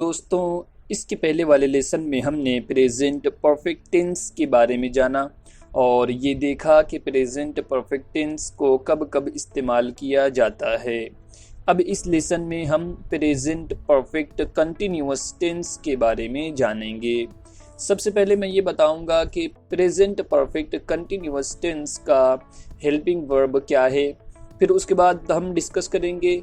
दोस्तों, इसके पहले वाले लेसन में हमने प्रेजेंट परफेक्ट टेंस के बारे में जाना और ये देखा कि प्रेजेंट परफेक्ट टेंस को कब कब इस्तेमाल किया जाता है। अब इस लेसन में हम प्रेजेंट परफेक्ट कंटिन्यूअस टेंस के बारे में जानेंगे। सबसे पहले मैं ये बताऊंगा कि प्रेजेंट परफेक्ट कंटिन्यूअस टेंस का हेल्पिंग वर्ब क्या है। फिर उसके बाद हम डिस्कस करेंगे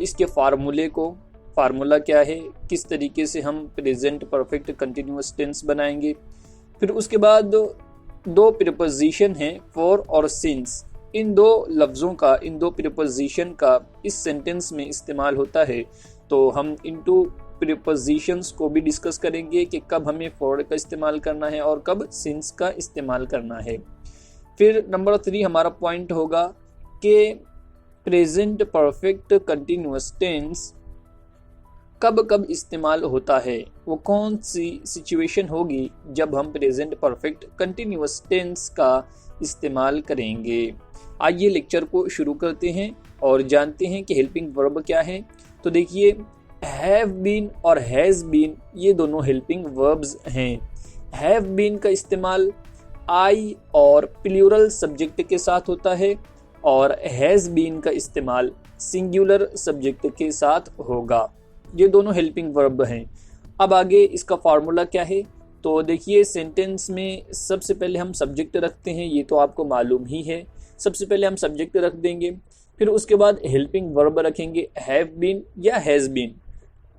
इसके फार्मूले को। फार्मूला क्या है, किस तरीके से हम प्रेजेंट परफेक्ट कंटिन्यूअस टेंस बनाएंगे। फिर उसके बाद दो प्रीपोजिशन हैं, फॉर और सिंस। इन दो लफ्ज़ों का, इन दो प्रीपोजिशन का इस सेंटेंस में इस्तेमाल होता है। तो हम इन टू प्रीपोजिशंस को भी डिस्कस करेंगे कि कब हमें फॉर का इस्तेमाल करना है और कब सिंस का इस्तेमाल करना है। फिर नंबर 3 हमारा पॉइंट होगा कि प्रेजेंट परफेक्ट कंटिन्यूअस टेंस कब कब इस्तेमाल होता है, वो कौन सी सिचुएशन होगी जब हम प्रेजेंट परफेक्ट कंटिन्यूअस टेंस का इस्तेमाल करेंगे। आइए लेक्चर को शुरू करते हैं और जानते हैं कि हेल्पिंग वर्ब क्या है। तो देखिए, हैव बीन और हैज़ बीन ये दोनों हेल्पिंग वर्ब्स हैं। हैव बीन का इस्तेमाल आई और प्लूरल सब्जेक्ट के साथ होता है और हैज़ बीन का इस्तेमाल सिंगुलर सब्जेक्ट के साथ होगा। ये दोनों हेल्पिंग वर्ब हैं। अब आगे इसका फार्मूला क्या है। तो देखिए, सेंटेंस में सबसे पहले हम सब्जेक्ट रखते हैं, ये तो आपको मालूम ही है। सबसे पहले हम सब्जेक्ट रख देंगे, फिर उसके बाद हेल्पिंग वर्ब रखेंगे, हैव बीन या हैज़ बीन।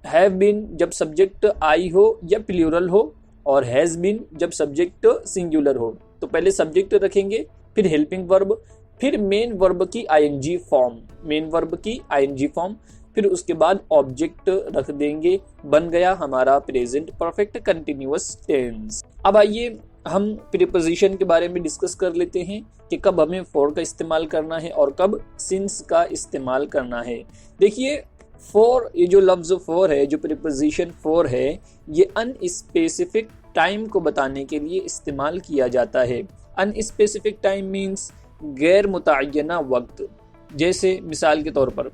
हैव बीन जब सब्जेक्ट आई हो या प्लूरल हो, और हैज़ बीन जब सब्जेक्ट सिंगुलर हो। तो पहले सब्जेक्ट रखेंगे, फिर हेल्पिंग वर्ब, फिर मेन वर्ब की आईएनजी फॉर्म, मेन वर्ब की आईएनजी फॉर्म, फिर उसके बाद ऑब्जेक्ट रख देंगे। बन गया हमारा प्रेजेंट परफेक्ट कंटिन्यूअस टेंस। अब आइए हम प्रीपोजिशन के बारे में डिस्कस कर लेते हैं कि कब हमें फॉर का इस्तेमाल करना है और कब सिंस का इस्तेमाल करना है। देखिए, फॉर, ये जो लफ्ज़ फॉर है, जो प्रीपोजिशन फॉर है, ये अनस्पेसिफिक टाइम को बताने के लिए इस्तेमाल किया जाता है। अनस्पेसिफिक टाइम मीन्स गैर मुतय्यना वक्त। जैसे मिसाल के तौर पर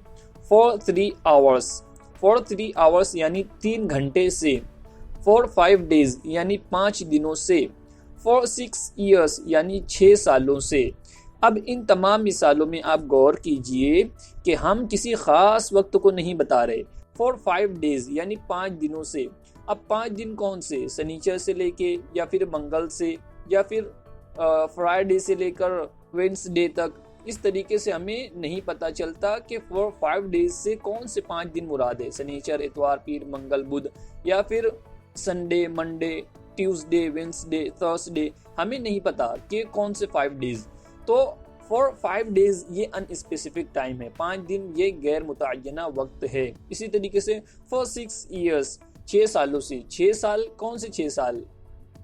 फॉर 3 आवर्स, फॉर 3 आवर्स यानी 3 घंटे से, फॉर 5 डेज यानी 5 दिनों से, फॉर 6 ईयर्स यानी 6 सालों से। अब इन तमाम मिसालों में आप गौर कीजिए कि हम किसी खास वक्त को नहीं बता रहे। फॉर 5 डेज यानी 5 दिनों से। अब 5 दिन कौन से, शनिचर से लेके या फिर मंगल से या फिर फ्राइडे से लेकर वेडनेसडे तक। इस तरीके से हमें नहीं पता चलता कि फॉर 5 डेज से कौन से 5 दिन मुराद है, शनिचर, इतवार, पीर, मंगल, बुध, या फिर Sunday, Monday, Tuesday, Wednesday, Thursday. हमें नहीं पता कि कौन से 5 डेज। तो फॉर 5 डेज ये अनस्पेसिफिक टाइम है, 5 दिन ये गैर मुतय्यना वक्त है। इसी तरीके से फॉर 6 ईयर्स, 6 सालों से। 6 साल कौन से 6 साल,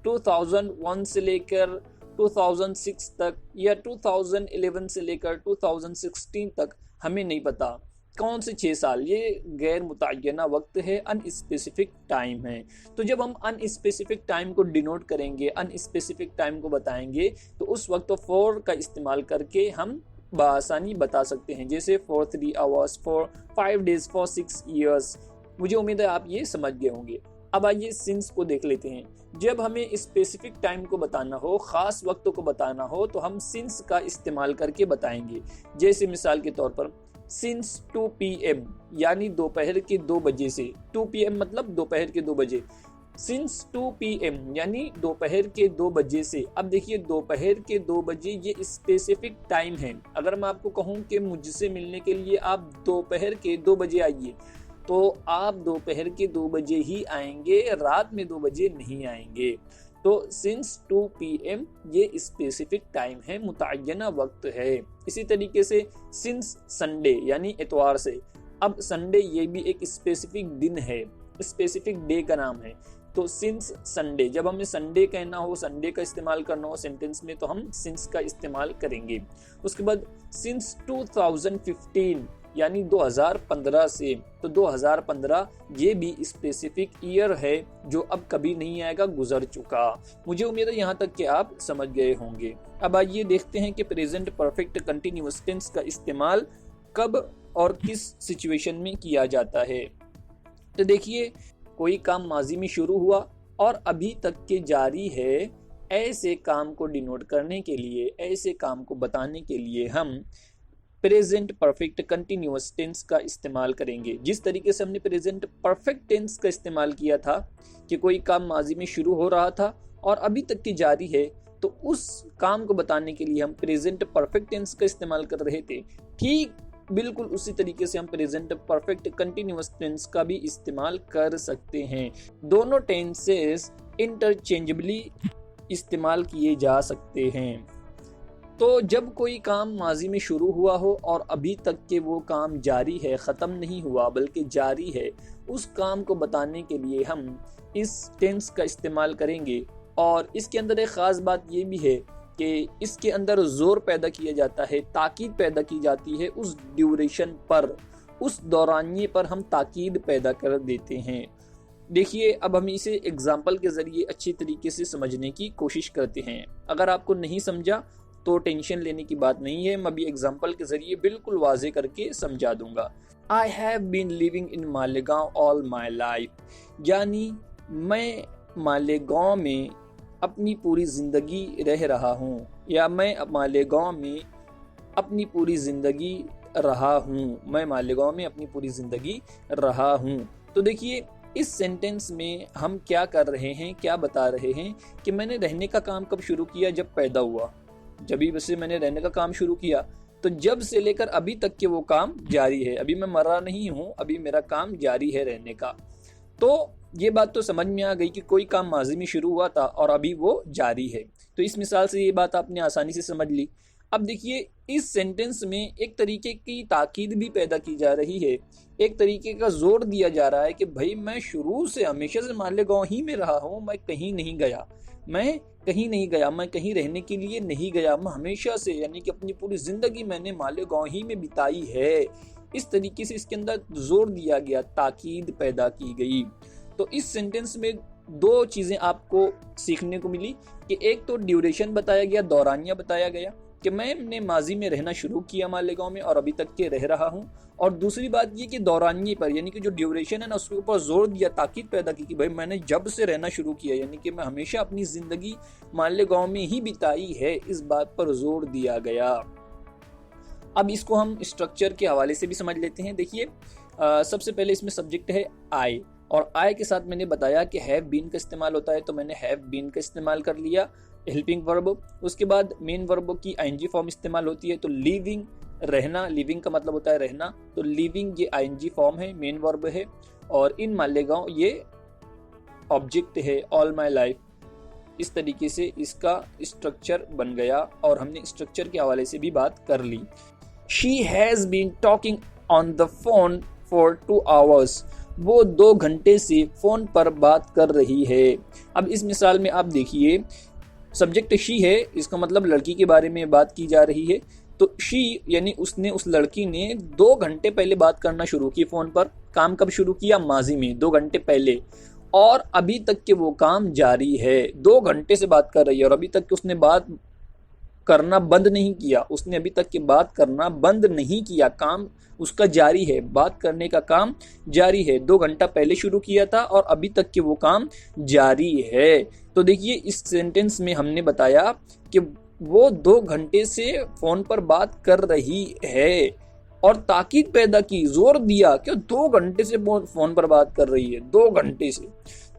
2001 से लेकर 2006 तक या 2011 से लेकर 2016 तक, हमें नहीं पता कौन से 6 साल। ये गैर मुतय्यना वक्त है, अनस्पेसिफिक टाइम है। तो जब हम अनस्पेसिफिक टाइम को डिनोट करेंगे, अनस्पेसिफिक टाइम को बताएंगे, तो उस वक्त फॉर का इस्तेमाल करके हम बआसानी बता सकते हैं। जैसे for 3 hours, for 5 days, for 6 years. मुझे उम्मीद है आप ये समझ गए होंगे। अब आइए सिंस को देख लेते हैं। जब हमें स्पेसिफिक टाइम को बताना हो, खास वक्त को बताना हो, तो हम सिंस का इस्तेमाल करके बताएंगे। जैसे मिसाल के तौर पर सिंस 2 PM यानी दोपहर के 2 बजे से। 2 PM मतलब दोपहर के 2 बजे। सिंस 2 PM यानी दोपहर के 2 बजे से। अब देखिए, दोपहर के 2 बजे ये स्पेसिफिक टाइम है। अगर मैं आपको कहूँ कि मुझसे मिलने के लिए आप दोपहर के 2 बजे आइए, तो आप दोपहर के 2 बजे ही आएंगे, रात में 2 बजे नहीं आएंगे। तो सिंस 2 PM ये स्पेसिफिक टाइम है, मुतय्यना वक्त है। इसी तरीके से सिंस संडे यानी इतवार से। अब संडे ये भी एक स्पेसिफिक दिन है, स्पेसिफिक डे का नाम है। तो सिंस संडे, जब हमें संडे कहना हो, संडे का इस्तेमाल करना हो सेंटेंस में, तो हम सिंस का इस्तेमाल करेंगे। उसके बाद सिंस 2015 यानी 2015 से। तो 2015 ये भी स्पेसिफिक ईयर है जो अब कभी नहीं आएगा, गुजर चुका। मुझे उम्मीद है यहाँ तक कि आप समझ गए होंगे। अब आइए देखते हैं कि प्रेजेंट परफेक्ट कंटिन्यूअस टेंस का इस्तेमाल कब और किस सिचुएशन में किया जाता है। तो देखिए, कोई काम माजी में शुरू हुआ और अभी तक के जारी है, ऐसे काम को डिनोट करने के लिए, ऐसे काम को बताने के लिए हम प्रेजेंट परफेक्ट कंटिन्यूअस टेंस का इस्तेमाल करेंगे। जिस तरीके से हमने प्रेजेंट परफेक्ट टेंस का इस्तेमाल किया था कि कोई काम माजी में शुरू हो रहा था और अभी तक की जारी है, तो उस काम को बताने के लिए हम प्रेजेंट परफेक्ट टेंस का इस्तेमाल कर रहे थे, ठीक बिल्कुल उसी तरीके से हम प्रेजेंट परफेक्ट कंटिन्यूअस टेंस का भी इस्तेमाल कर सकते हैं। दोनों टेंसेस इंटरचेंजेबली इस्तेमाल किए जा सकते हैं। तो जब कोई काम माजी में शुरू हुआ हो और अभी तक के वो काम जारी है, ख़त्म नहीं हुआ बल्कि जारी है, उस काम को बताने के लिए हम इस टेंस का इस्तेमाल करेंगे। और इसके अंदर एक ख़ास बात ये भी है कि इसके अंदर ज़ोर पैदा किया जाता है, ताकीद पैदा की जाती है उस ड्यूरेशन पर, उस दौरानिये पर हम ताकीद पैदा कर देते हैं। देखिए, अब हम इसे एग्जाम्पल के ज़रिए अच्छी तरीके से समझने की कोशिश करते हैं। अगर आपको नहीं समझा तो टेंशन लेने की बात नहीं है, मैं अभी एग्जाम्पल के ज़रिए बिल्कुल वाजे करके समझा दूंगा। I have been living in Malegaon all my life, यानी मैं मालेगांव में अपनी पूरी ज़िंदगी रह रहा हूँ, या मैं मालेगांव में अपनी पूरी ज़िंदगी रहा हूँ, मैं मालेगांव में अपनी पूरी ज़िंदगी रहा हूँ। तो देखिए, इस सेंटेंस में हम क्या कर रहे हैं, क्या बता रहे हैं कि मैंने रहने का काम कब शुरू किया, जब पैदा हुआ। जब भी वैसे मैंने रहने का काम शुरू किया, तो जब से लेकर अभी तक के वो काम जारी है। अभी मैं मरा नहीं हूँ, अभी मेरा काम जारी है रहने का। तो ये बात तो समझ में आ गई कि कोई काम माजी में शुरू हुआ था और अभी वो जारी है। तो इस मिसाल से ये बात आपने आसानी से समझ ली। अब देखिए, इस सेंटेंस में एक तरीके की ताकीद भी पैदा की जा रही है, एक तरीके का जोर दिया जा रहा है कि भाई मैं शुरू से हमेशा से मालेगांव ही में रहा हूँ, मैं कहीं नहीं गया, मैं कहीं नहीं गया, मैं कहीं रहने के लिए नहीं गया, मैं हमेशा से, यानी कि अपनी पूरी जिंदगी मैंने मालेगांव ही में बिताई है। इस तरीके से इसके अंदर जोर दिया गया, ताकीद पैदा की गई। तो इस सेंटेंस में दो चीजें आपको सीखने को मिली कि एक तो ड्यूरेशन बताया गया, दौरानिया बताया गया कि मैंने माजी में रहना शुरू किया मालेगांव में और अभी तक के रह रहा हूँ। और दूसरी बात ये कि दौरानिये पर, यानी कि जो ड्यूरेशन है ना, उसके ऊपर जोर दिया, ताकीद पैदा की कि भाई मैंने जब से रहना शुरू किया, यानी कि मैं हमेशा अपनी जिंदगी मालेगांव में ही बिताई है, इस बात पर जोर दिया गया। अब इसको हम स्ट्रक्चर के हवाले से भी समझ लेते हैं। देखिए, सबसे पहले इसमें सब्जेक्ट है आई, और आई के साथ मैंने बताया कि हैव बीन का इस्तेमाल होता है, तो मैंने हैव बीन का इस्तेमाल कर लिया, हेल्पिंग वर्ब। उसके बाद मेन वर्ब की आईएनजी फॉर्म इस्तेमाल होती है, तो लिविंग, रहना, लिविंग का मतलब होता है रहना, तो लिविंग ये आईएनजी फॉर्म है, मेन वर्ब है। और इन मालेगांव ये ऑब्जेक्ट है, ऑल माई लाइफ। इस तरीके से इसका स्ट्रक्चर बन गया और हमने स्ट्रक्चर के हवाले से भी बात कर ली। She has been talking on the phone for 2 hours, वो 2 घंटे से फोन पर बात कर रही है। अब इस मिसाल में आप देखिए, सब्जेक्ट शी है, इसका मतलब लड़की के बारे में बात की जा रही है। तो शी यानी उसने, उस लड़की ने 2 घंटे पहले बात करना शुरू की फोन पर। काम कब शुरू किया? माजी में, 2 घंटे पहले। और अभी तक के वो काम जारी है, 2 घंटे से बात कर रही है और अभी तक उसने बात करना बंद नहीं किया, उसने अभी तक की बात करना बंद नहीं किया, काम उसका जारी है, बात करने का काम जारी है। 2 घंटा पहले शुरू किया था और अभी तक के वो काम जारी है। तो देखिए, इस सेंटेंस में हमने बताया कि वो 2 घंटे से फोन पर बात कर रही है और ताकीद पैदा की, जोर दिया कि 2 घंटे से फोन पर बात कर रही है, 2 घंटे से।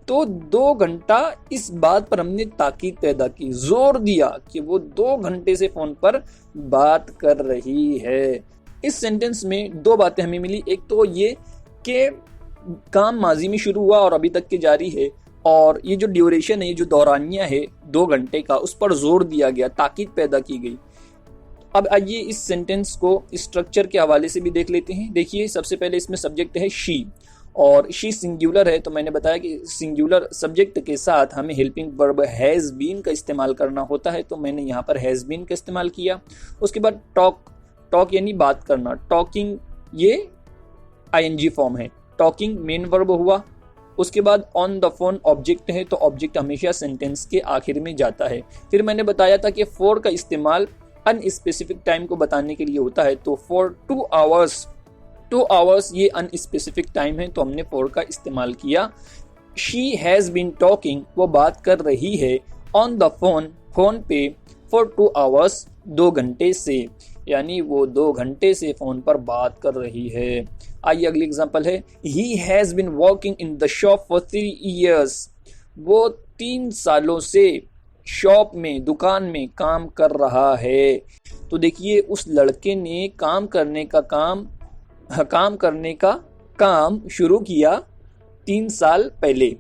तो 2 घंटा, इस बात पर हमने ताकीद पैदा की, जोर दिया कि वो 2 घंटे से फोन पर बात कर रही है। इस सेंटेंस में 2 बातें हमें मिली। एक तो ये कि काम माजी में शुरू हुआ और अभी तक के जारी है, और ये जो ड्यूरेशन है, ये जो दौरानिया है 2 घंटे का, उस पर जोर दिया गया, ताकीद पैदा की गई। अब आइए इस सेंटेंस को स्ट्रक्चर के हवाले से भी देख लेते हैं। देखिए, सबसे पहले इसमें सब्जेक्ट है शी, और शी सिंगुलर है, तो मैंने बताया कि सिंगुलर सब्जेक्ट के साथ हमें हेल्पिंग वर्ब हैज़ बीन का इस्तेमाल करना होता है, तो मैंने यहाँ पर हैज़ बीन का इस्तेमाल किया। उसके बाद टॉक यानी बात करना, टॉकिंग ये आईएनजी फॉर्म है, टॉकिंग मेन वर्ब हुआ। उसके बाद ऑन द फोन ऑब्जेक्ट है, तो ऑब्जेक्ट हमेशा सेंटेंस के आखिर में जाता है। फिर मैंने बताया था कि फॉर का इस्तेमाल अनस्पेसिफिक टाइम को बताने के लिए होता है, तो फॉर 2 hours ये अनस्पेसिफिक टाइम है, तो हमने फॉर का इस्तेमाल किया। शी हैज़ बीन टॉकिंग, वो बात कर रही है, ऑन द फोन, फोन पे, फॉर 2 आवर्स, 2 घंटे से, यानी वो 2 घंटे से फ़ोन पर बात कर रही है। आइए अगली एग्जांपल है, he has been working in the shop for 3 years, वो 3 सालों से शॉप में, दुकान में काम कर रहा है। तो देखिए उस लड़के ने काम करने का काम शुरू किया 3 साल पहले।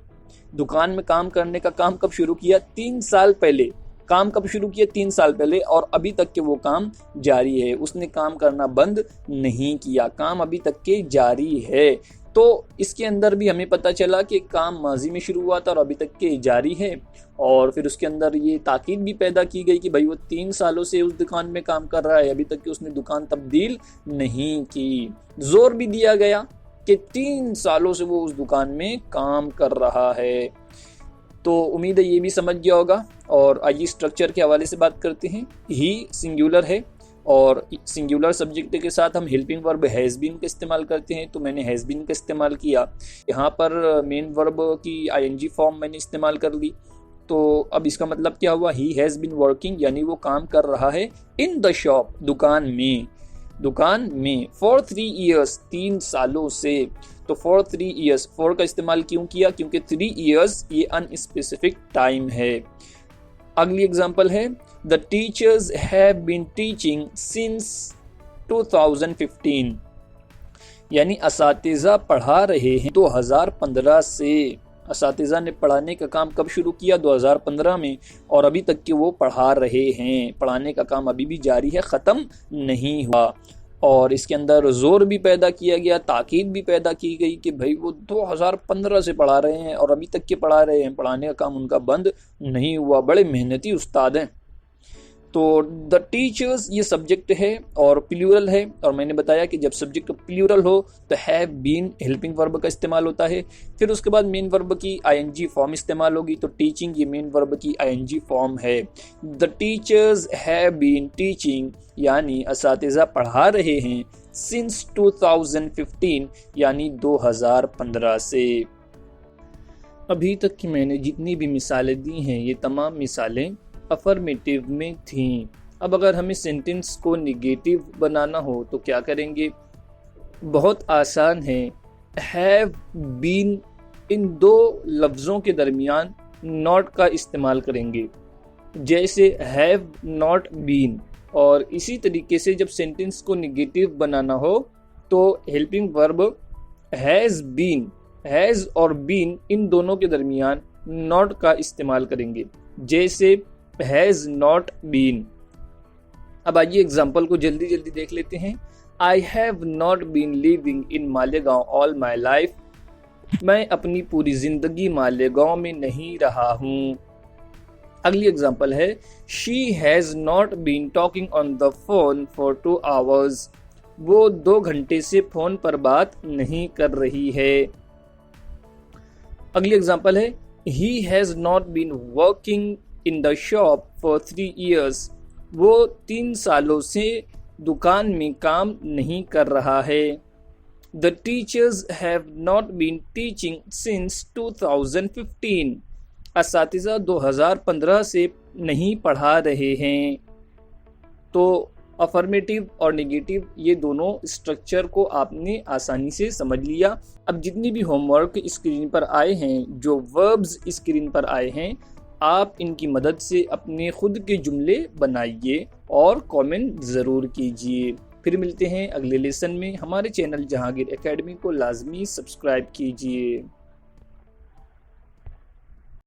दुकान में काम करने का काम कब शुरू किया? 3 साल पहले। काम कब शुरू किया? 3 साल पहले, और अभी तक के वो काम जारी है। उसने काम करना बंद नहीं किया, काम अभी तक के जारी है। तो इसके अंदर भी हमें पता चला कि काम माजी में शुरू हुआ था और अभी तक के जारी है। और फिर उसके अंदर ये ताकीद भी पैदा की गई कि भाई वो 3 सालों से उस दुकान में काम कर रहा है, अभी तक कि उसने दुकान तब्दील नहीं की। जोर भी दिया गया कि 3 सालों से वो उस दुकान में काम कर रहा है। तो उम्मीद है ये भी समझ गया होगा। और आइए स्ट्रक्चर के हवाले से बात करते हैं। ही सिंगुलर है और सिंगुलर सब्जेक्ट के साथ हम हेल्पिंग वर्ब हैज़ बीन का इस्तेमाल करते हैं, तो मैंने हैज़ बीन का इस्तेमाल किया। यहाँ पर मेन वर्ब की आईएनजी फॉर्म मैंने इस्तेमाल कर ली। तो अब इसका मतलब क्या हुआ? ही हैज़ बीन वर्किंग, यानी वो काम कर रहा है, इन द शॉप, दुकान में, फॉर 3 ईयर्स, 3 सालों से। तो फॉर 3 ईयर्स, फॉर का इस्तेमाल क्यों किया? क्योंकि 3 ईयर्स ये अनस्पेसिफिक टाइम है। अगली एग्जांपल है, the teachers have been teaching since 2015, यानी असातिज़ा पढ़ा रहे हैं 2015 से। असातिज़ा ने पढ़ाने का काम कब शुरू किया? 2015 में, और अभी तक के वो पढ़ा रहे हैं। पढ़ाने का काम अभी भी जारी है, ख़त्म नहीं हुआ। और इसके अंदर जोर भी पैदा किया गया, ताकीद भी पैदा की गई कि भाई वो 2015 से पढ़ा रहे हैं और अभी तक के पढ़ा रहे हैं, पढ़ाने का काम उनका बंद नहीं हुआ, बड़े मेहनती उस्ताद हैं। तो द टीचर्स ये सब्जेक्ट है और प्लूरल है, और मैंने बताया कि जब सब्जेक्ट प्लूरल हो तो हैव बीन हेल्पिंग वर्ब का इस्तेमाल होता है। फिर उसके बाद मेन वर्ब की आईएनजी फॉर्म इस्तेमाल होगी। तो टीचिंग ये मेन वर्ब की आईएनजी फॉर्म है। The teachers have been teaching, यानी असातिज़ा पढ़ा रहे हैं, सिंस 2015, यानी 2015 से। अभी तक की मैंने जितनी भी मिसालें दी हैं ये तमाम मिसालें अफर्मेटिव में थीं। अब अगर हमें सेंटेंस को निगेटिव बनाना हो तो क्या करेंगे? बहुत आसान है। हैव बीन, इन 2 लफ्ज़ों के दरमियान नॉट का इस्तेमाल करेंगे, जैसे हैव नॉट बीन। और इसी तरीके से जब सेंटेंस को निगेटिव बनाना हो तो helping verb has been, has और बीन, इन दोनों के दरमियान नॉट का इस्तेमाल करेंगे, जैसे हैज़ नॉट बीन। अब आइए एग्जाम्पल को जल्दी जल्दी देख लेते हैं। I have not been living in Malegaon all my life, मैं अपनी पूरी जिंदगी मालेगांव में नहीं रहा हूँ। अगली एग्जाम्पल है, she has not been talking on the phone for 2 hours, वो 2 घंटे से फोन पर बात नहीं कर रही है। अगली एग्जाम्पल है, he has not been working in the shop for 3 years, वो 3 सालों से दुकान में काम नहीं कर रहा है। The teachers have not been teaching since 2015, असातिज़ा 2015 से नहीं पढ़ा रहे हैं। तो अफर्मेटिव और नेगेटिव ये दोनों स्ट्रक्चर को आपने आसानी से समझ लिया। अब जितनी भी होमवर्क स्क्रीन पर आए हैं, जो वर्ब्स स्क्रीन पर आए हैं, आप इनकी मदद से अपने खुद के जुमले बनाइए और कमेंट ज़रूर कीजिए। फिर मिलते हैं अगले लेसन में। हमारे चैनल जहांगीर एकेडमी को लाजमी सब्सक्राइब कीजिए।